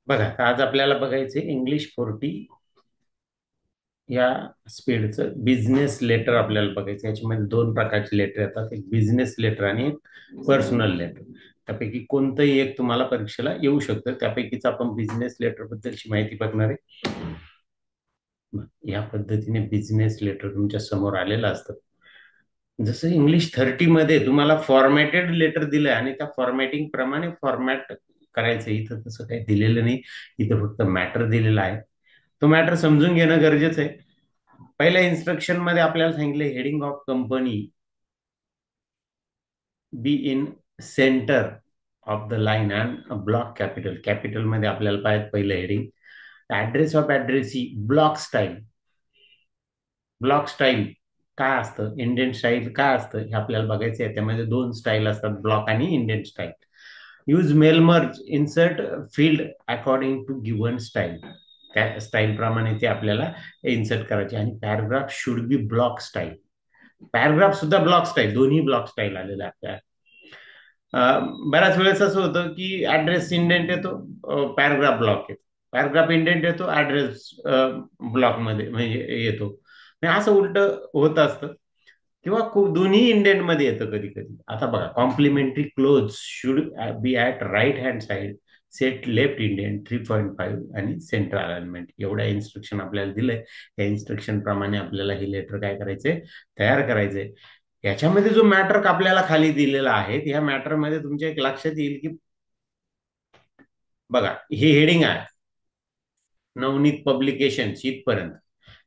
बघा, आज आपल्याला बघायचे इंग्लिश 40 या स्पीडचं बिझनेस लेटर आपल्याला बघायचं. याच्यामध्ये दोन प्रकारचे लेटर येतात, एक बिझनेस लेटर आणि एक पर्सनल लेटर. त्यापैकी कोणतंही एक तुम्हाला परीक्षेला येऊ शकतं. त्यापैकीच आपण बिझनेस लेटर बद्दलची माहिती बघणार आहे. या पद्धतीने बिझनेस लेटर तुमच्या समोर आलेलं असतं. जसं इंग्लिश 30 मध्ये तुम्हाला फॉर्मॅटेड लेटर दिलंय आणि त्या फॉर्मॅटिंग प्रमाणे फॉर्मॅट करायचं. इथं तसं काही दिलेलं नाही. इथं फक्त मॅटर दिलेला आहे. तो मॅटर समजून घेणं गरजेचं आहे. पहिल्या इन्स्ट्रक्शन मध्ये आपल्याला सांगितलं, heading of company be in centre of the line and block capital. Capital मध्ये आपल्याला पाहिजे पहिलं heading. Address of address he block style. Block style काय असतं, इंडियन स्टाईल काय असतं हे आपल्याला बघायचं आहे. त्यामध्ये दोन स्टाईल असतात, ब्लॉक आणि Indian style. Use mail merge insert field according to given style. त्या स्टाईल प्रमाणे ते आपल्याला इन्सर्ट करायचे. आणि paragraph should be block style. Paragraph सुद्धा ब्लॉक स्टाईल, दोन्ही ब्लॉक स्टाईल आलेला आहे. बऱ्याच वेळेस असं होतं की ऍड्रेस इंडेंट येतो, पॅराग्राफ ब्लॉक येतो. पॅराग्राफ इंडेंट येतो, ऍड्रेस ब्लॉक मध्ये म्हणजे येतो. म्हणजे असं उलट होत असतं. किंवा खूप दोन्ही इंडेंट मध्ये येतं कधी कधी. आता बघा, complimentary close should be at right hand side, set left indent 3.5 आणि सेंटर अलाइनमेंट. एवढ्या इन्स्ट्रक्शन आपल्याला दिलंय. या इन्स्ट्रक्शन प्रमाणे आपल्याला हे लेटर काय करायचंय, तयार करायचंय. याच्यामध्ये जो मॅटर आपल्याला खाली दिलेला आहे, या मॅटर मध्ये तुमच्या एक लक्षात येईल की बघा, हे हेडिंग आहे नवनीत पब्लिकेशन इथपर्यंत.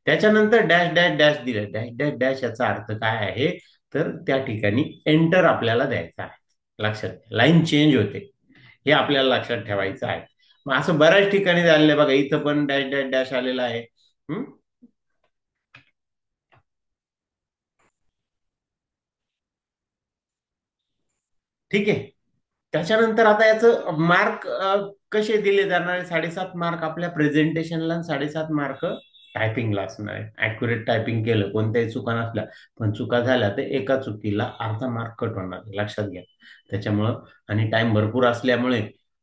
त्याच्यानंतर डॅश डॅश डॅश दिलं. डॅश डॅश डॅश याचा अर्थ काय आहे, तर त्या ठिकाणी एंटर आपल्याला द्यायचा आहे. लक्षात घ्या, लाईन चेंज होते, हे आपल्याला लक्षात ठेवायचं आहे. मग असं बऱ्याच ठिकाणी झालेलं आहे बघा. इथं पण डॅश डॅश डॅश आलेला आहे. हम्म? ठीक आहे. त्याच्यानंतर आता याचं मार्क कसे दिले जाणार आहे? 7.5 मार्क आपल्या प्रेझेंटेशनला आणि 7.5 मार्क टायपिंगला असणार आहे. ऍक्युरेट टायपिंग केलं, कोणत्याही चुका नसल्या, पण चुका झाल्या तर एका चुकीला अर्धा मार्क कट होणार आहे. लक्षात घ्या. त्याच्यामुळं आणि टाइम भरपूर असल्यामुळे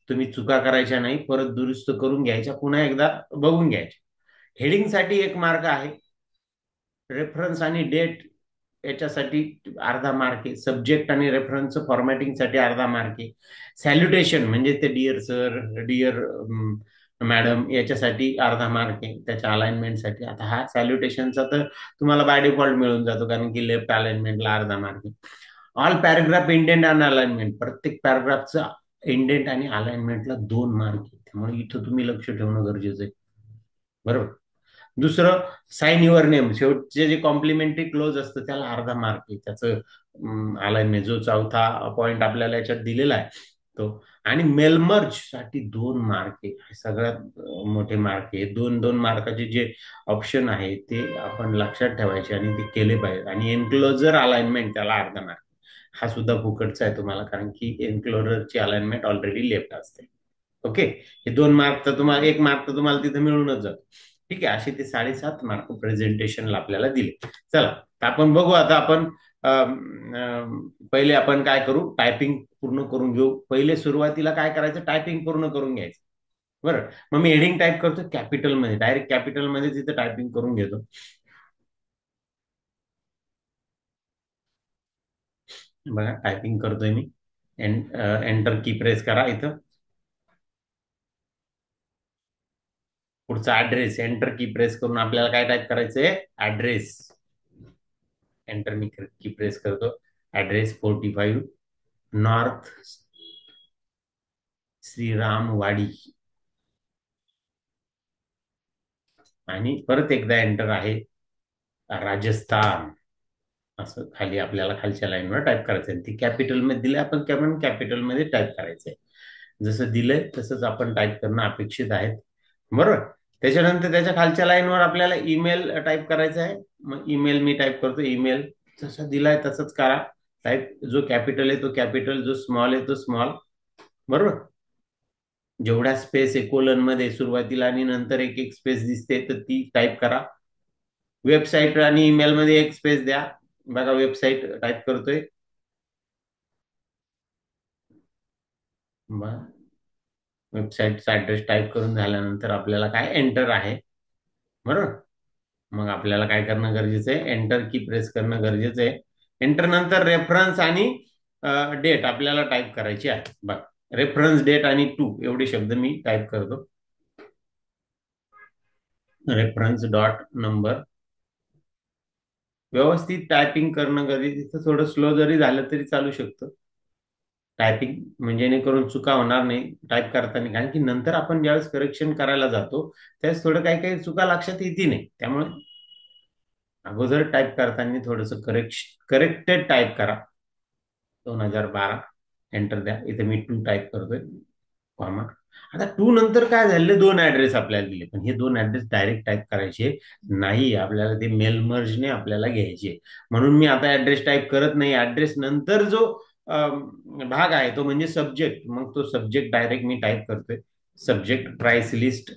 तुम्ही चुका करायच्या नाही, परत दुरुस्त करून घ्यायच्या, पुन्हा एकदा बघून घ्यायच्या. हेडिंगसाठी 1 मार्क आहे. रेफरन्स आणि डेट याच्यासाठी अर्धा मार्क आहे. सब्जेक्ट आणि रेफरन्स फॉर्मॅटिंगसाठी अर्धा मार्क आहे. सॅल्युटेशन म्हणजे ते डिअर सर, डिअर मॅडम, याच्यासाठी अर्धा मार्क आहे. त्याच्या अलाइनमेंटसाठी. आता हा सॅल्युटेशनचा तर तुम्हाला बाय डिफॉल्ट मिळून जातो, कारण की लेफ्ट अलाइनमेंटला अर्धा मार्क आहे. ऑल पॅराग्राफ इंडेंट आणि अलाइनमेंट, प्रत्येक पॅराग्राफचा इंडेंट आणि अलाइनमेंटला 2 मार्क आहे. त्यामुळे इथं तुम्ही लक्ष ठेवणं गरजेचं आहे. बरोबर. दुसरं, साइन युअर नेम, शेवटचे जे कॉम्प्लिमेंटरी क्लोज असतं त्याला अर्धा मार्क आहे. त्याचं अलाइनमेंट जो चौथा पॉइंट आपल्याला याच्यात दिलेला आहे तो. आणि मेलमर्ज साठी 2 मार्क आहे. हे सगळ्यात मोठे मार्क आहे. 2-2 मार्काचे जे ऑप्शन आहे ते आपण लक्षात ठेवायचे आणि ते केले पाहिजे. आणि एन्क्लोजर अलाइनमेंट त्याला अर्धा मार्क. हा सुद्धा फुकटचा आहे तुम्हाला, कारण की एन्क्लोजरची अलाइनमेंट ऑलरेडी लेफ्ट असते. ओके. हे 2 मार्क तर तुम्हाला, 1 मार्क तर तुम्हाला तिथे मिळूनच जातो. ठीक आहे. असे ते 7.5 मार्क प्रेझेंटेशनला आपल्याला दिले. चला, तर आपण बघू आता. आपण पहिले आपण काय करू, टायपिंग पूर्ण करून घेऊ. पहिले सुरुवातीला काय करायचं, टायपिंग पूर्ण करून घ्यायचं. बरं. मग मी हेडिंग टाईप करतो कॅपिटलमध्ये, डायरेक्ट कॅपिटलमध्ये तिथे टायपिंग करून घेतो. बघा, टायपिंग करतोय मी. एंटर की प्रेस करा इथं. पुढचा ऍड्रेस, एंटर की प्रेस करून आपल्याला काय टाईप करायचंय, ऍड्रेस. एंटर मी की प्रेस करतो. Address 45 north Shriramwadi. आणि परत एकदा एंटर आहे, राजस्थान. असं खाली आपल्याला खालच्या लाईनवर टाईप करायचं आहे. ती कॅपिटल मध्ये दिले, आपण कॅपिटल मध्ये टाईप करायचंय. जसं दिलंय तसंच आपण टाईप करणं अपेक्षित आहे. बरोबर. त्याच्यानंतर त्याच्या खालच्या लाईनवर आपल्याला ईमेल टाईप करायचा आहे. मग ईमेल मी टाईप करतो. ईमेल जसं दिलाय तसंच करा टाईप. जो कॅपिटल आहे तो कॅपिटल, जो स्मॉल आहे तो स्मॉल. बरोबर. जेवढ्या स्पेस आहे कोलन मध्ये सुरुवातीला आणि नंतर एक एक स्पेस दिसते तर ती टाईप करा. वेबसाईट आणि ईमेल मध्ये एक स्पेस द्या. बघा, वेबसाईट टाईप करतोय. वेबसाईटचा ऍड्रेस टाईप करून झाल्यानंतर आपल्याला काय एंटर आहे, बरोबर. मग आपल्याला काय करणं गरजेचं आहे, एंटर की प्रेस करणं गरजेचं आहे. एंटर नंतर रेफरन्स आणि डेट आपल्याला टाईप करायची आहे. बघ, रेफरन्स डेट आणि टू एवढे शब्द मी टाईप करतो. रेफरन्स डॉट नंबर व्यवस्थित टायपिंग करणं गरजेचं. थोडं स्लो जरी झालं तरी चालू शकतं टायपिंग, म्हणजे जेणेकरून चुका होणार नाही टाईप करताना. कारण की नंतर आपण ज्यावेळेस करेक्शन करायला जातो त्यावेळेस थोडं काही काही चुका लक्षात येते नाही. त्यामुळे अगोदर टाईप करताना थोडस करेक्टेड टाईप करा. 2012 एंटर द्या. इथे मी टू टाईप करतोय, कॉमा. आता टू नंतर काय झाले, दोन ऍड्रेस आपल्याला दिले, पण हे दोन ऍड्रेस डायरेक्ट टाईप करायचे नाही. आपल्याला ते मेल मर्जने आपल्याला घ्यायचे. म्हणून मी आता ऍड्रेस टाईप करत नाही. ऍड्रेस नंतर जो भाग आहे तो म्हणजे सब्जेक्ट. मग तो सब्जेक्ट डायरेक्ट मी टाईप करतोय. सब्जेक्ट प्राइस लिस्ट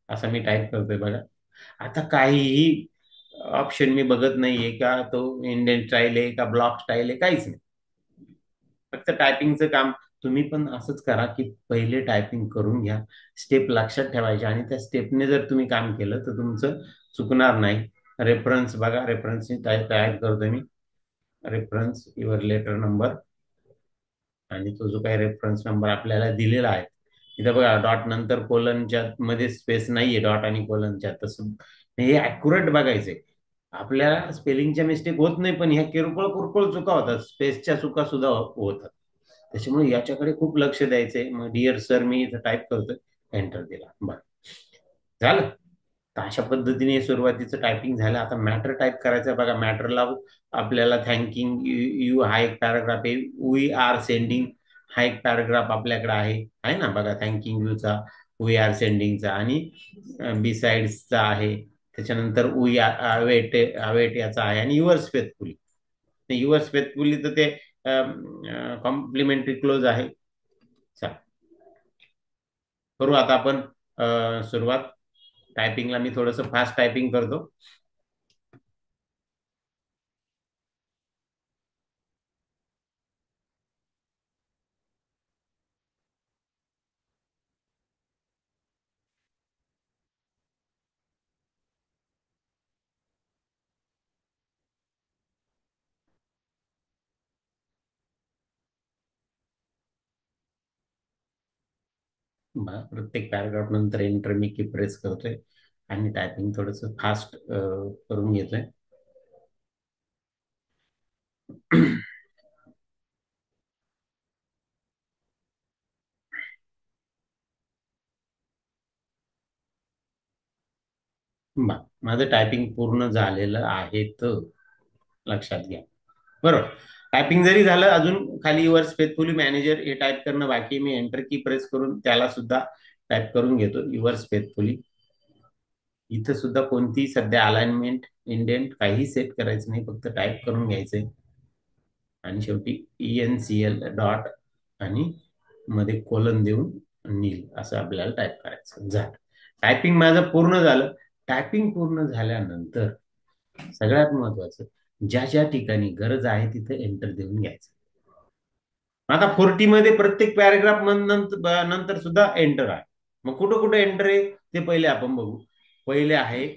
असं मी टाईप करतोय बघा. आता काहीही ऑप्शन मी बघत नाहीये का तो इंडियन स्टाईल आहे का ब्लॉक स्टाईल आहे, काहीच नाही. फक्त टायपिंगचं काम. तुम्ही पण असंच करा की पहिले टायपिंग करून घ्या, स्टेप लक्षात ठेवायच्या, आणि त्या स्टेपने जर तुम्ही काम केलं तर तुमचं चुकणार नाही. रेफरन्स बघा, रेफरन्सनी टाईप टाईप करतोय मी. रेफरन्स युअर लेटर नंबर, आणि तो जो काही रेफरन्स नंबर आपल्याला दिलेला आहे तिथे बघा, डॉट नंतर कोलनच्या मध्ये स्पेस नाहीये, डॉट आणि कोलनच्या. तसं हे अॅक्युरेट बघायचंय. आपल्याला स्पेलिंगच्या मिस्टेक होत नाही, पण ह्या किरकोळ किरकोळ चुका होतात, स्पेसच्या चुका सुद्धा होतात. त्याच्यामुळे याच्याकडे खूप लक्ष द्यायचंय. मग डिअर सर मी इथं टाईप करतोय, एंटर दिला, बरं झालं. तर अशा पद्धतीने सुरुवातीचं टायपिंग झालं. आता मॅटर टाईप करायचं बघा. मॅटरला आपल्याला थँकिंग यू हा एक पॅराग्राफ आहे. वी आर सेंडिंग हा एक पॅराग्राफ आपल्याकडे आहे ना बघा. थँकिंग यूचा, वी आर सेंडिंगचा, आणि बिसाइड्सचा आहे. त्याच्यानंतर वी अवेट अवेट याचा आहे, आणि युअर्स फेथफुली. युअर्स फेथफुली तर ते कॉम्प्लिमेंटरी क्लोज आहे. चला, करू आता आपण सुरुवात. टायपिंगला मी थोडंसं फास्ट टायपिंग करतो. प्रत्येक पॅराग्राफ नंतर एंटर मी की प्रेस करतोय, आणि टायपिंग थोडस फास्ट करून घेतोय. माझं टायपिंग पूर्ण झालेलं आहे, तर लक्षात घ्या. बरोबर. टायपिंग जरी झालं, अजून खाली युअर्स फेथफुली मॅनेजर हे टाईप करणं बाकी. मी एंटर की प्रेस करून त्याला सुद्धा टाईप करून घेतो, युअर्स फेथफुली. इथं सुद्धा कोणती सध्या अलाइनमेंट इंडेंट काही सेट करायचं नाही, फक्त टाईप करून घ्यायचंय. आणि शेवटी ENCL डॉट, आणि मध्ये कोलन देऊन नील असं आपल्याला टाईप करायचं. झालं, टायपिंग माझं पूर्ण झालं. टायपिंग पूर्ण झाल्यानंतर सगळ्यात महत्वाचं, ज्या ज्या ठिकाणी गरज आहे तिथे एंटर देऊन घ्यायचं. आता 40 मध्ये प्रत्येक पॅराग्राफ नंतर नंतर सुद्धा एंटर आहे. मग कुठं कुठं एंटर आहे ते पहिले आपण बघू. पहिले आहे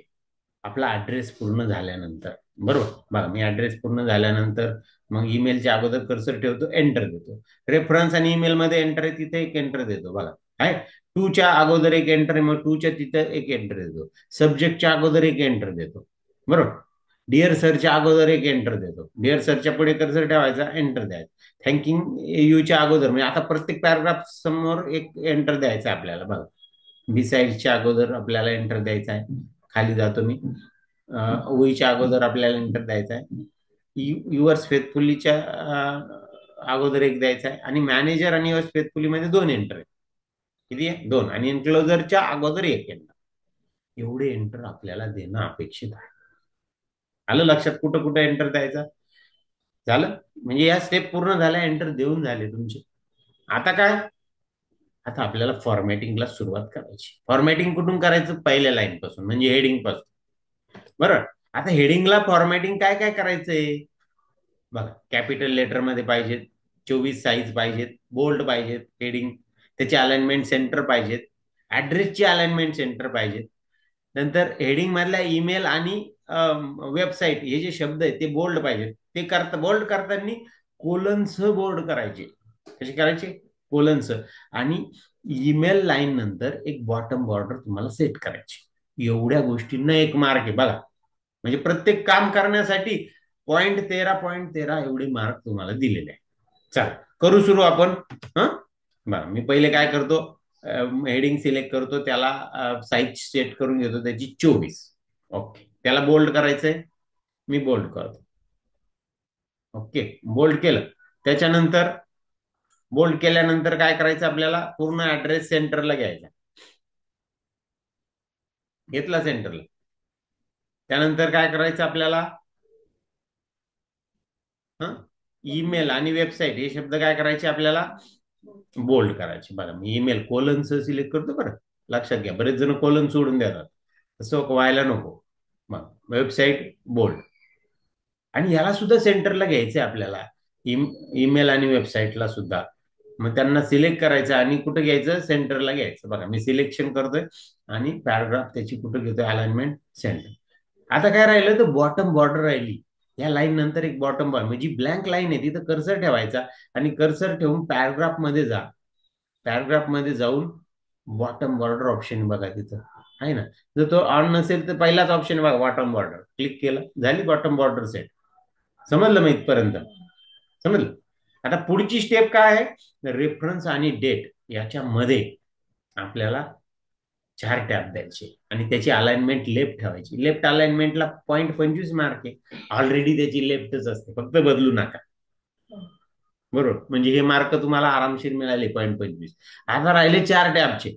आपला ऍड्रेस पूर्ण झाल्यानंतर, बरोबर. बघा, मी ऍड्रेस पूर्ण झाल्यानंतर मग ईमेलच्या अगोदर कर्सर ठेवतो, एंटर देतो. रेफरन्स आणि ईमेल मध्ये एंटर आहे तिथे एक एंटर देतो बघा. आहे टूच्या अगोदर एक एंटर आहे, मग टूच्या तिथे एक एंटर देतो. सब्जेक्टच्या अगोदर एक एंटर देतो, बरोबर. डिअर सरच्या अगोदर एक एंटर देतो. डिअर सरच्या पुढे कर्सर ठेवायचा, एंटर द्यायचा. थँकिंग यूच्या अगोदर, म्हणजे आता प्रत्येक पॅराग्राफ समोर एक एंटर द्यायचा आपल्याला बघा. बिसाइडच्या अगोदर आपल्याला एंटर द्यायचा आहे. खाली जातो मी. उईच्या अगोदर आपल्याला एंटर द्यायचा आहे. युअर्स फेथफुलीच्या अगोदर एक द्यायचा आहे, आणि मॅनेजर आणि युअर्स फेथफुली मध्ये दोन एंटर आहे. किती आहे? दोन. आणि एन्क्लोजरच्या अगोदर एक एंटर. एवढे एंटर आपल्याला देणं अपेक्षित आहे. आलं लक्षात कुठं कुठं एंटर द्यायचा? झालं. म्हणजे या स्टेप पूर्ण झाल्या, एंटर देऊन झाले तुमचे. आता काय? आता आपल्याला फॉर्मॅटिंगला सुरुवात करायची. फॉर्मॅटिंग कुठून करायचं? पहिल्या लाईन पासून, म्हणजे हेडिंग पासून. बरं. आता हेडिंगला फॉर्मॅटिंग काय काय करायचंय बघा. कॅपिटल लेटर मध्ये पाहिजेत, 24 साईज पाहिजेत, बोल्ड पाहिजेत हेडिंग. त्याचे अलाइनमेंट सेंटर पाहिजेत, ऍड्रेसची अलाइनमेंट सेंटर पाहिजेत. नंतर हेडिंग मधल्या ईमेल आणि वेबसाईट हे जे शब्द आहेत ते बोल्ड पाहिजेत. ते बोल्ड करताना कोलनसह बोल्ड करायचे. कसे करायचे? कोलनसह. आणि ईमेल लाईन नंतर एक बॉटम बॉर्डर तुम्हाला सेट करायची. एवढ्या गोष्टींना 1 मार्क आहे बघा. म्हणजे प्रत्येक काम करण्यासाठी .13 एवढे मार्क तुम्हाला दिलेले आहे. चला करू सुरू आपण. हा बरं, मी पहिले काय करतो, हेडिंग सिलेक्ट करतो, त्याला साईज सेट करून घेतो त्याची 24. ओके, त्याला बोल्ड करायचंय, मी बोल्ड करतो. ओके, बोल्ड केलं. त्याच्यानंतर बोल्ड केल्यानंतर काय करायचं, आपल्याला पूर्ण ऍड्रेस सेंटरला घ्यायचा. घेतला सेंटरला. त्यानंतर काय करायचं आपल्याला, ईमेल आणि वेबसाईट हे शब्द काय करायचे आपल्याला, बोल्ड करायचे. बघा मी ईमेल कोलनचं सिलेक्ट करतो बरं, लक्षात घ्या. बरेच जण कोलन सोडून देतात, तसं व्हायला नको. मग वेबसाईट बोल्ड. आणि याला सुद्धा सेंटरला घ्यायचंय आपल्याला, ईमेल आणि वेबसाईटला सुद्धा. मग त्यांना सिलेक्ट करायचं आणि कुठं घ्यायचं, सेंटरला घ्यायचं. बघा मी सिलेक्शन करतोय आणि पॅराग्राफ त्याची कुठं घेतोय, अलाइनमेंट सेंटर. आता काय राहिलं, तर बॉटम बॉर्डर राहिली. या लाईन नंतर एक बॉटम बॉर्डर, म्हणजे ब्लँक लाईन आहे तिथं कर्सर ठेवायचा आणि कर्सर ठेवून पॅराग्राफ मध्ये जा. पॅराग्राफ मध्ये जाऊन बॉटम बॉर्डर ऑप्शन बघा तिथं आहे ना. जर तो ऑन नसेल तर पहिलाच ऑप्शन बघा, बॉटम बॉर्डर. क्लिक केलं, झाली बॉटम बॉर्डर सेट. समजलं मग इथपर्यंत? समजलं. आता पुढची स्टेप काय आहे, रेफरन्स आणि डेट याच्यामध्ये आपल्याला 4 टॅब द्यायचे आणि त्याची अलाइनमेंट लेफ्ट ठेवायची. लेफ्ट अलाइनमेंटला .25 मार्क आहे. ऑलरेडी त्याची लेफ्टच असते, फक्त बदलू नका. बरोबर, म्हणजे हे मार्क तुम्हाला आरामशीर मिळाले .25. आता राहिले 4 टॅबचे.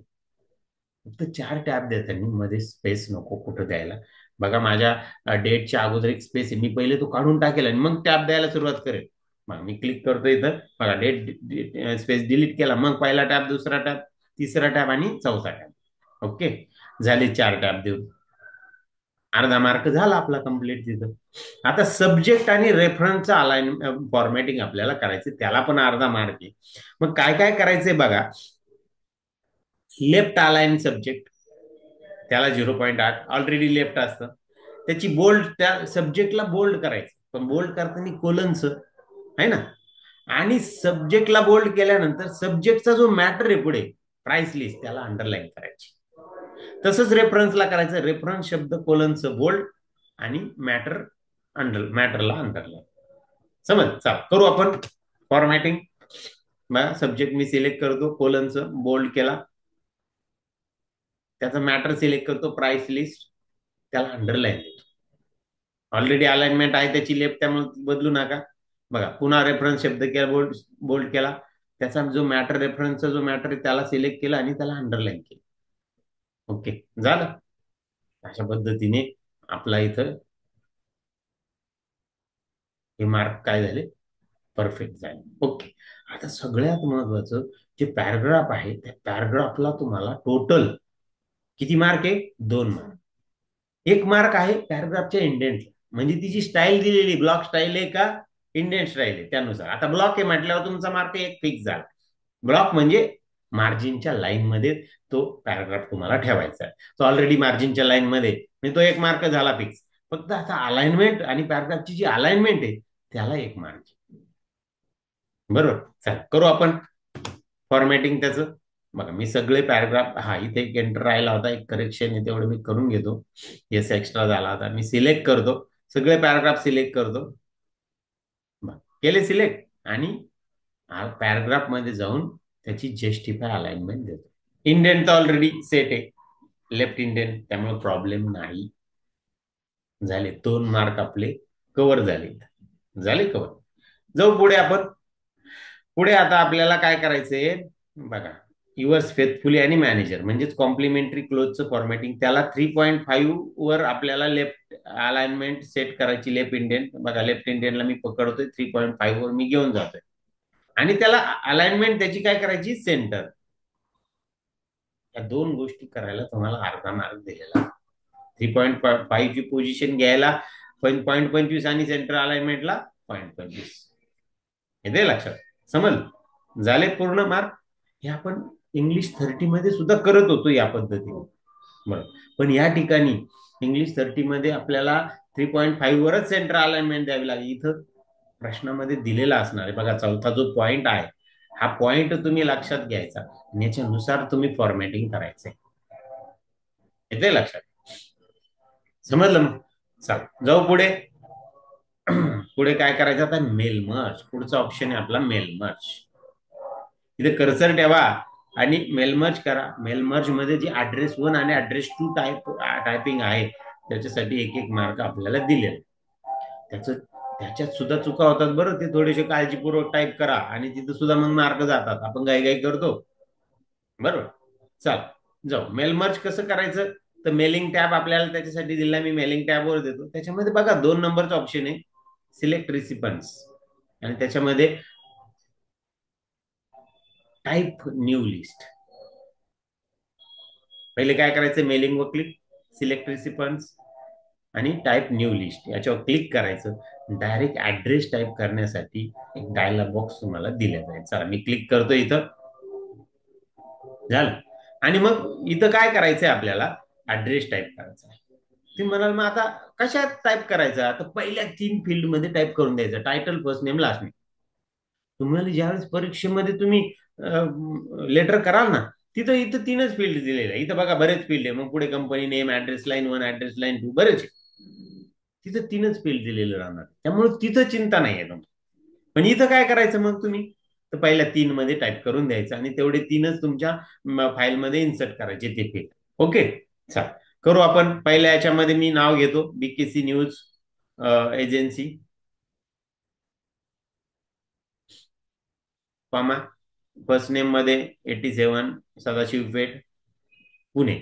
फक्त 4 टॅब देताना मध्ये स्पेस नको कुठं द्यायला. बघा माझ्या डेटच्या अगोदर एक स्पेस आहे, मी पहिले तो काढून टाकेल आणि मग टॅब द्यायला सुरुवात करेल. मग मी क्लिक करतो इथं बघा, डेट स्पेस डिलीट केला, मग पहिला टॅब, दुसरा टॅब, तिसरा टॅब आणि चौथा टॅब. ओके, झाले 4 टॅब देऊन. अर्धा मार्क झाला आपला कंप्लीट तिथं. आता सब्जेक्ट आणि रेफरन्सचा अलाइन फॉर्मॅटिंग आपल्याला करायचं, त्याला पण अर्धा मार्क आहे. मग काय काय करायचंय बघा, लेफ्ट अलाइन सब्जेक्ट त्याला 0.8 ऑलरेडी लेफ्ट असतं. त्याची बोल्ड, त्या सब्जेक्टला बोल्ड करायचं, पण बोल्ड करताना कोलनचं आहे ना. आणि सब्जेक्टला बोल्ड केल्यानंतर सब्जेक्टचा जो मॅटर आहे पुढे, प्राइस लिस्ट, त्याला अंडरलाईन करायची. तसंच रेफरन्सला करायचं, रेफरन्स शब्द कोलनचं बोल्ड आणि मॅटरला अंडरलाईन. समज. चला करू आपण फॉर्मॅटिंग. सब्जेक्ट मी सिलेक्ट करतो, कोलनचं बोल्ड केला, त्याचा मॅटर सिलेक्ट करतो, प्राइस लिस्ट, त्याला अंडरलाईन देतो. ऑलरेडी अलाइनमेंट आहे त्याची लेफ्ट, त्यामुळे बदलू नका. बघा पुन्हा रेफरन्स शब्द केला, बोल्ड केला, त्याचा जो मॅटर, रेफरन्सचा जो मॅटर आहे त्याला सिलेक्ट केला आणि त्याला अंडरलाईन केलं. ओके, झालं. अशा पद्धतीने आपला इथं हे मार्क काय झाले, परफेक्ट झाले. ओके, आता सगळ्यात महत्वाचं जे पॅराग्राफ आहे, त्या पॅराग्राफला तुम्हाला टोटल किती मार्क आहे, 2 मार्क. 1 मार्क आहे पॅराग्राफच्या इंडेंटला, म्हणजे तिची स्टाईल दिलेली ब्लॉक स्टाईल आहे का इंडेंट स्टाईल आहे त्यानुसार. आता ब्लॉक आहे म्हटल्यावर तुमचा मार्क 1 फिक्स झाला. ब्लॉक म्हणजे मार्जिनच्या लाईन मध्ये तो पॅराग्राफ तुम्हाला ठेवायचा आहे. तो ऑलरेडी मार्जिनच्या लाईन मध्ये, म्हणजे तो 1 मार्क झाला फिक्स. फक्त आता अलाइनमेंट आणि पॅराग्राफची जी अलाइनमेंट आहे त्याला 1 मार्क. बरोबर. चला करू आपण फॉर्मॅटिंग त्याचं. बघा मी सगळे पॅराग्राफ, हा इथे एक एंटर राहिला होता, एक करेक्शन आहे तेवढं मी करून घेतो. येस, एक्स्ट्रा झाला होता. मी सिलेक्ट करतो, सगळे पॅराग्राफ सिलेक्ट करतो. केले सिलेक्ट आणि पॅराग्राफ मध्ये जाऊन त्याची जस्टिफाय अलाइनमेंट देतो. इंडेंट तर ऑलरेडी सेट आहे, लेफ्ट इंडेंट, त्यामुळे प्रॉब्लेम नाही. झाले 2 मार्क आपले कव्हर झाले. झाले कव्हर. जाऊ पुढे आपण. पुढे आता आपल्याला काय करायचंय बघा, युअर्स फेथफुली आणि मॅनेजर, म्हणजेच कॉम्प्लिमेंटरी क्लोजचं फॉर्मॅटिंग. त्याला 3.5 वर आपल्याला लेफ्ट अलाइनमेंट सेट करायची, लेफ्ट इंडियन. बघा लेफ्ट इंडियनला मी पकडतोय, 3.5 वर मी घेऊन जातोय आणि त्याला अलाइनमेंट त्याची काय करायची, सेंटर. या 2 गोष्टी करायला तुम्हाला अर्धा मार्क दिलेला. 3.5 ची पोझिशन घ्यायला .25 आणि सेंटर अलाइनमेंटला .25. हे दे लक्षात. समज. झाले पूर्ण मार्क. हे आपण इंग्लिश 30 मध्ये सुद्धा करत होतो या पद्धतीने. बरं, पण या ठिकाणी इंग्लिश 30 मध्ये आपल्याला 3.5 वरच सेंटर अलाइनमेंट द्यावी लागेल. इथं प्रश्नामध्ये दिलेला असणार आहे बघा, चौथा जो पॉइंट आहे, हा पॉइंट तुम्ही लक्षात घ्यायचा आणि याच्यानुसार तुम्ही फॉर्मॅटिंग करायचंय. येते लक्षात? समजलं मग? चल जाऊ पुढे. पुढे काय करायचं आता? Mail merge. पुढचा ऑप्शन आहे आपला मेल मर्ज. इथे कर्सर ठेवा आणि मेल मर्ज करा. मेल मर्ज मध्ये जी ऍड्रेस 1 आणि ऍड्रेस 2 टायपिंग आहे त्याच्यासाठी एक एक मार्क आपल्याला दिलेले. त्याच त्याच्यात सुद्धा चुका होतात बरं, ते थोडेसे काळजीपूर्वक टाईप करा आणि तिथं सुद्धा मग मार्क जातात. आपण गाई करतो. बरोबर. चल जाऊ. मेल मर्ज कसं करायचं? तर मेलिंग टॅब आपल्याला त्याच्यासाठी दिला, मी मेलिंग टॅबवर देतो. त्याच्यामध्ये बघा 2 नंबरचा ऑप्शन आहे, सिलेक्ट रिसिपन्स, आणि त्याच्यामध्ये टाईप न्यू लिस्ट. पहिले काय करायचं? मेलिंग वर क्लिक, सिलेक्ट रिसिपन्स आणि टाईप न्यू लिस्ट याच्यावर क्लिक करायचं. डायरेक्ट ऍड्रेस टाईप करण्यासाठी एक डायलॉग बॉक्स तुम्हाला दिला जाईल. चला मी क्लिक करतो इथं. झालं. आणि मग इथं काय करायचंय आपल्याला? ऍड्रेस टाईप करायचा आहे. तुम्ही म्हणाल मग आता कशात टाईप करायचा? तर पहिल्या 3 फील्ड मध्ये टाईप करून द्यायचं, title, first name, last name. तुम्हाला ज्यावेळेस परीक्षेमध्ये तुम्ही लेटर कराल ना, तिथं इथं 3च फील्ड दिलेले आहे. इथं बघा बरेच फील्ड आहे. मग पुढे company name, address line 1, address line 2, बरेच आहे. तिथं 3च फील्ड दिलेलं राहणार, त्यामुळे तिथं चिंता नाही आहे. पण इथं काय करायचं मग तुम्ही? तर पहिल्या 3 मध्ये टाईप करून द्यायचं आणि तेवढे 3च तुमच्या फाईलमध्ये इन्सर्ट करायचे ते फील्ड. ओके. चल करू आपण. पहिल्या याच्यामध्ये मी नाव घेतो, BKC news agency, comma, first name मध्ये 87 सदाशिव पेठ, पुणे.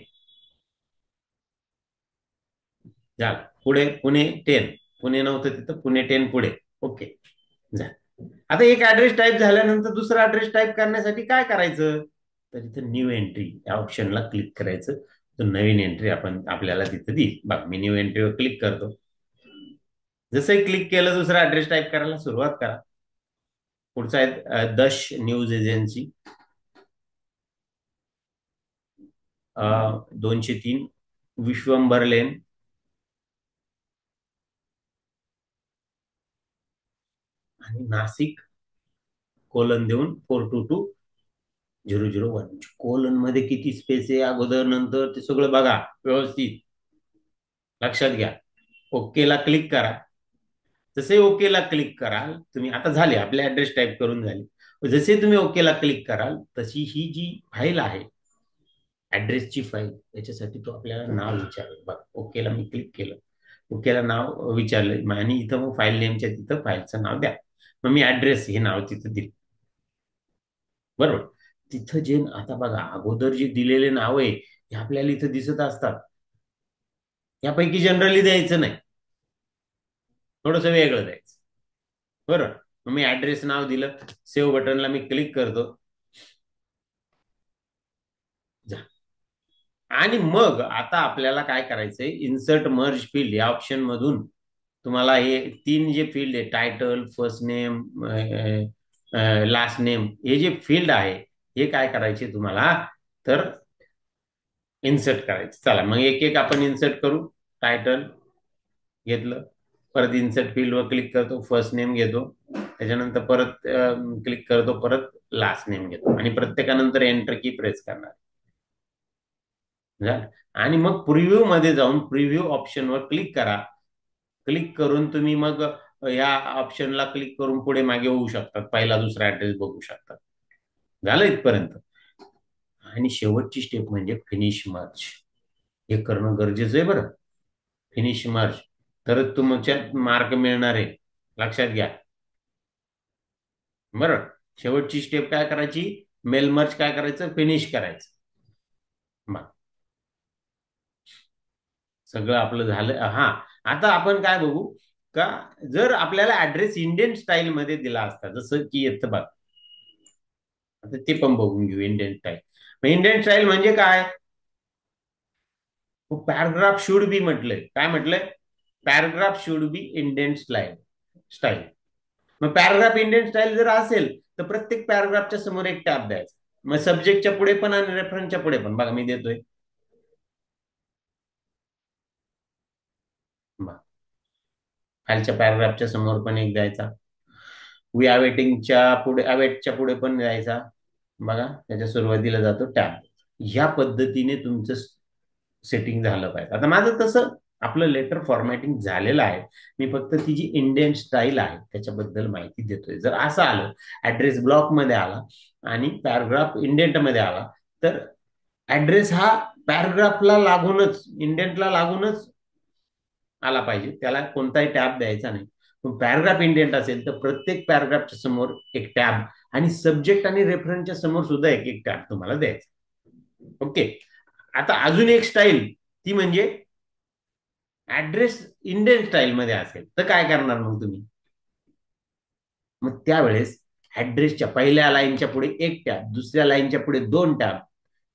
झालं. पुढे पुणे 10, पुणे नव्हतं तिथं, पुणे 10 पुढे. ओके. झालं. आता एक ऍड्रेस टाईप झाल्यानंतर दुसरा ऍड्रेस टाईप करण्यासाठी काय करायचं? तर इथं न्यू एंट्री या ऑप्शनला क्लिक करायचं. तर नवीन एंट्री आपण आपल्याला तिथं देईल. बघ मी न्यू एंट्रीवर क्लिक करतो. जसंही क्लिक केलं दुसरा ऍड्रेस टाईप करायला सुरुवात करा. पुढचा आहे दश न्यूज एजन्सी, 203 विश्वंभर लेन, आणि नाशिक, कोलन देऊन 422001. कोलन मध्ये किती स्पेस आहे अगोदर नंतर ते सगळं बघा व्यवस्थित, लक्षात घ्या. ओकेला क्लिक करा. जसे ओकेला क्लिक कराल तुम्ही, आता झाले आपले ऍड्रेस टाईप करून झाले. जसे तुम्ही ओकेला क्लिक कराल तशी ही जी फाईल आहे ऍड्रेसची फाईल, त्याच्यासाठी तो आपल्याला नाव विचारेल. बघा ओकेला मी क्लिक केलं, ओकेला नाव विचारलं आणि इथं मग फाईल नेमच्या तिथं फाईलचं नाव द्या. मग मी ऍड्रेस हे नाव तिथं दिलं. बरोबर. तिथं जे आता बघा अगोदर जे दिलेले नाव आहे ते आपल्याला इथं दिसत असतात. यापैकी जनरली द्यायचं नाही, थोडस वेगळं द्यायचं. बरोबर. मग मी ऍड्रेस नाव दिलं, सेव्ह बटनला मी क्लिक करतो. आणि मग आता आपल्याला काय करायचंय? इन्सर्ट मर्ज फील्ड या ऑप्शन मधून तुम्हाला हे 3 जे फील्ड आहे, title, first name, last name, हे जे फील्ड आहे हे काय करायचे तुम्हाला? तर इन्सर्ट करायचे. चला मग एक एक आपण इन्सर्ट करू. टायटल घेतलं, परत इन्सर्ट फील्ड वर क्लिक करतो, फर्स्ट नेम घेतो, त्याच्यानंतर परत क्लिक करतो, परत लास्ट नेम घेतो आणि प्रत्येकानंतर एंटर की प्रेस करणार. आणि मग प्रिव्ह्यू मध्ये जाऊन प्रिव्ह्यू ऑप्शनवर क्लिक करा. क्लिक करून तुम्ही मग या ऑप्शनला क्लिक करून पुढे मागे होऊ शकतात, पहिला दुसरा ऍड्रेस बघू शकतात. झालं इथपर्यंत. आणि शेवटची स्टेप म्हणजे फिनिश मर्ज. हे करणं गरजेचं आहे बरं. फिनिश मर्ज, तरच तुमच्या मार्क मिळणार आहे, लक्षात घ्या. बरं. शेवटची स्टेप काय करायची? मेल मर्ज काय करायचं? फिनिश करायचं. सगळं आपलं झालं. हा, आता आपण काय बघू का? जर आपल्याला ऍड्रेस इंडियन स्टाईल मध्ये दिला असता, जसं की येतं बघ, आता ते पण बघून घेऊ. इंडियन स्टाईल, इंडियन स्टाईल म्हणजे काय? पॅराग्राफ शुड बी म्हटलंय. काय म्हटलंय? Paragraph should B Indian style. मग पॅराग्राफ इंडियन स्टाईल जर असेल तर प्रत्येक पॅराग्राफच्या समोर एक टॅब द्यायचा. मग सब्जेक्टच्या पुढे पण आणि रेफरन्सच्या पुढे पण बघा मी देतोय. खालच्या पॅराग्राफच्या समोर पण एक द्यायचा. वी आर वेटिंगच्या पुढे, अवेटच्या पुढे पण द्यायचा. बघा त्याच्या सुरुवातीला जातो टॅब. ह्या पद्धतीने तुमचं सेटिंग झालं पाहिजे. आता माझं तसं आपलं लेटर फॉर्मॅटिंग झालेलं आहे. मी फक्त ती जी इंडियन स्टाईल आहे त्याच्याबद्दल माहिती देतोय. जर असं आलं, ऍड्रेस ब्लॉक मध्ये आला आणि पॅराग्राफ इंडेंट मध्ये आला, तर ऍड्रेस हा पॅराग्राफला लागूनच, इंडेंटला लागूनच आला पाहिजे. त्याला कोणताही टॅब द्यायचा नाही. पण पॅराग्राफ इंडेंट असेल तर प्रत्येक पॅराग्राफच्या समोर एक टॅब आणि सब्जेक्ट आणि रेफरन्सच्या समोर सुद्धा एक एक टॅब तुम्हाला द्यायचा. ओके. आता अजून एक स्टाईल, ती म्हणजे ऍड्रेस इंडियन स्टाईल मध्ये असेल तर काय करणार मग तुम्ही? मग त्यावेळेस ऍड्रेसच्या पहिल्या लाईनच्या पुढे एक टॅब, दुसऱ्या लाईनच्या पुढे दोन टॅब,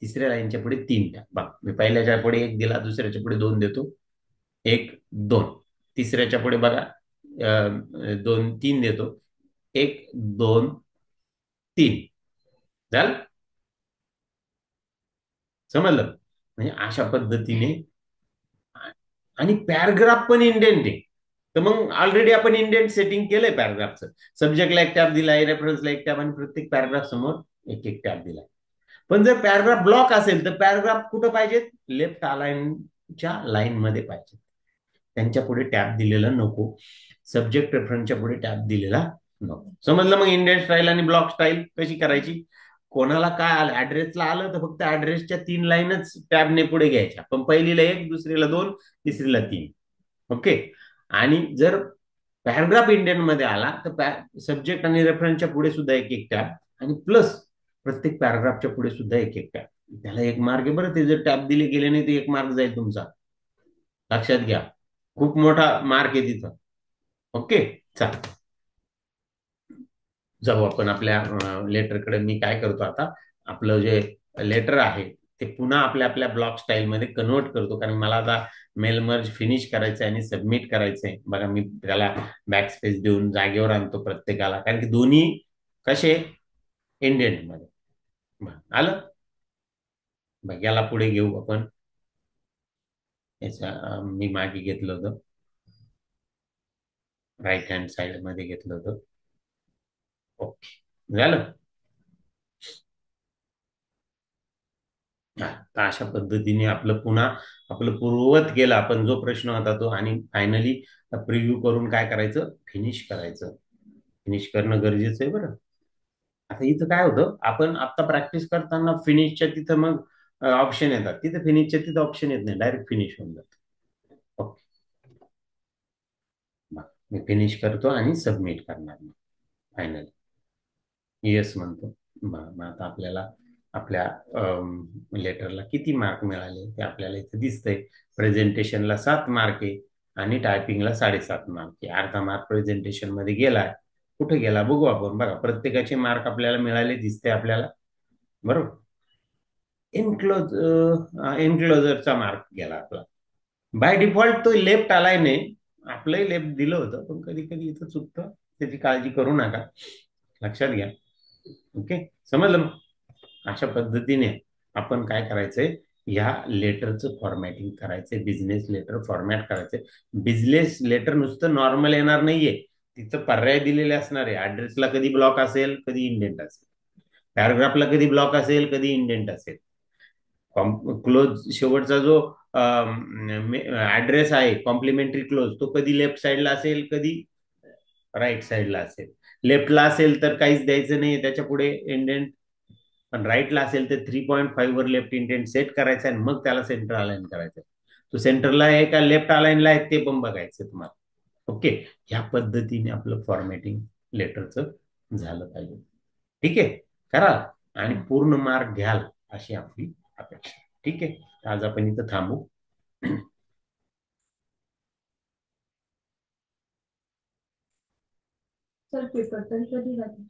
तिसऱ्या लाईनच्या पुढे तीन टॅब. बघ मी पहिल्याच्या पुढे एक दिला, दुसऱ्याच्या पुढे दोन देतो, एक दोन. तिसऱ्याच्या पुढे बघा दोन तीन देतो, एक दोन तीन. झालं? समजलं? म्हणजे अशा पद्धतीने. आणि पॅराग्राफ पण इंडेंट आहे. तर मग ऑलरेडी आपण इंडेंट सेटिंग केलंय पॅराग्राफचं. सब्जेक्टला एक टॅब दिलाय, रेफरन्सला एक टॅब आणि प्रत्येक पॅराग्राफ समोर एक एक टॅब दिलाय. पण जर पॅराग्राफ ब्लॉक असेल तर पॅराग्राफ कुठं पाहिजेत? लेफ्ट अलाइनच्या लाईन मध्ये पाहिजे. त्यांच्या पुढे टॅब दिलेला नको. सब्जेक्ट रेफरन्सच्या पुढे टॅब दिलेला नको. समजलं? मग इंडियन स्टाईल आणि ब्लॉक स्टाईल कशी करायची? कोणाला काय आलं, ऍड्रेसला आलं तर फक्त ऍड्रेसच्या तीन लाईनच टॅबने पुढे घ्यायच्या. पण पहिलीला एक, दुसरीला दोन, तिसरीला तीन. ओके. आणि जर पॅराग्राफ इंडियन मध्ये आला तर सब्जेक्ट आणि रेफरन्सच्या पुढे सुद्धा एक एक टॅब आणि प्लस प्रत्येक पॅराग्राफच्या पुढे सुद्धा एक एक टॅब. त्याला एक मार्क आहे बरं. ते जर टॅब दिले गेले नाही तर एक मार्क जाईल तुमचा. लक्षात घ्या. खूप मोठा मार्क आहे तिथं. ओके. चला जाऊ आपण आपल्या लेटरकडे. मी काय करतो आता, आपलं जे लेटर आहे ते पुन्हा आपल्या आपल्या ब्लॉक स्टाईल मध्ये कन्वर्ट करतो. कारण मला आता मेल मर्ज फिनिश करायचं आहे आणि सबमिट करायचंय. बघा मी त्याला बॅक स्पेस देऊन जागेवर आणतो प्रत्येकाला, कारण की दोन्ही कसे इंडियन मध्ये. आलं? बघ याला पुढे घेऊ आपण. याच्या मी मागे घेतलं होतं, राईट हँड साइड मध्ये घेतलं होतं. ओके. झालं? तर अशा पद्धतीने आपलं पुन्हा आपलं पूर्ववत केलं आपण जो प्रश्न होता तो. आणि फायनली प्रिव्ह्यू करून काय करायचं? फिनिश करायचं. फिनिश करणं गरजेचं आहे बरं. आता इथं काय होतं, आपण आता प्रॅक्टिस करताना फिनिशच्या तिथं मग ऑप्शन येतात. तिथे फिनिशच्या तिथं ऑप्शन येत नाही, डायरेक्ट फिनिश होऊन जातं. ओके. मी फिनिश करतो आणि सबमिट करणार मग फायनल. येस म्हणतो. मग आता आपल्याला आपल्या लेटरला किती मार्क मिळाले ते आपल्याला इथे दिसतंय. प्रेझेंटेशनला 7 मार्क आहे आणि टायपिंगला 7.5 मार्क आहे. अर्धा मार्क प्रेझेंटेशन मध्ये गेलाय. कुठे गेला बघू आपण. बघा प्रत्येकाचे मार्क आपल्याला मिळाले दिसते आपल्याला. बरोबर. एनक्लोज एनक्लोजरचा मार्क गेला आपला. बाय डिफॉल्ट तो लेफ्ट आलाय नाही. आपलंही लेफ्ट दिलं होतं पण कधी कधी इथं चुकतं. त्याची काळजी करू नका. लक्षात घ्या. ओके. समजलं? मग अशा पद्धतीने आपण काय करायचंय, ह्या लेटरचं फॉर्मॅटिंग करायचंय. बिझनेस लेटर फॉर्मॅट करायचंय. बिझनेस लेटर नुसतं नॉर्मल येणार नाहीये. तिथं पर्याय दिलेले असणार आहे. ऍड्रेसला कधी ब्लॉक असेल, कधी इंडेंट असेल. पॅराग्राफला कधी ब्लॉक असेल, कधी इंडेंट असेल. क्लोज शेवटचा जो ऍड्रेस आहे कॉम्प्लिमेंटरी क्लोज, तो कधी लेफ्ट साईडला असेल, कधी राईट साईडला असेल. लेफ्टला असेल तर काहीच द्यायचं नाही, त्याच्या पुढे इंडेंट. पण राईटला असेल तर 3.5 वर लेफ्ट इंडेंट सेट करायचा आणि मग त्याला सेंटर अलाइन करायचं. तो सेंटरला आहे का लेफ्ट अलाइनला आहे ते पण बघायचं तुम्हाला. ओके. ह्या पद्धतीने आपलं फॉर्मॅटिंग लेटरचं झालं पाहिजे. ठीक आहे. करा आणि पूर्ण मार्क घ्याल अशी आपली अपेक्षा. ठीक आहे. आज आपण इथं थांबू. सर पेपर तर कधी जातो?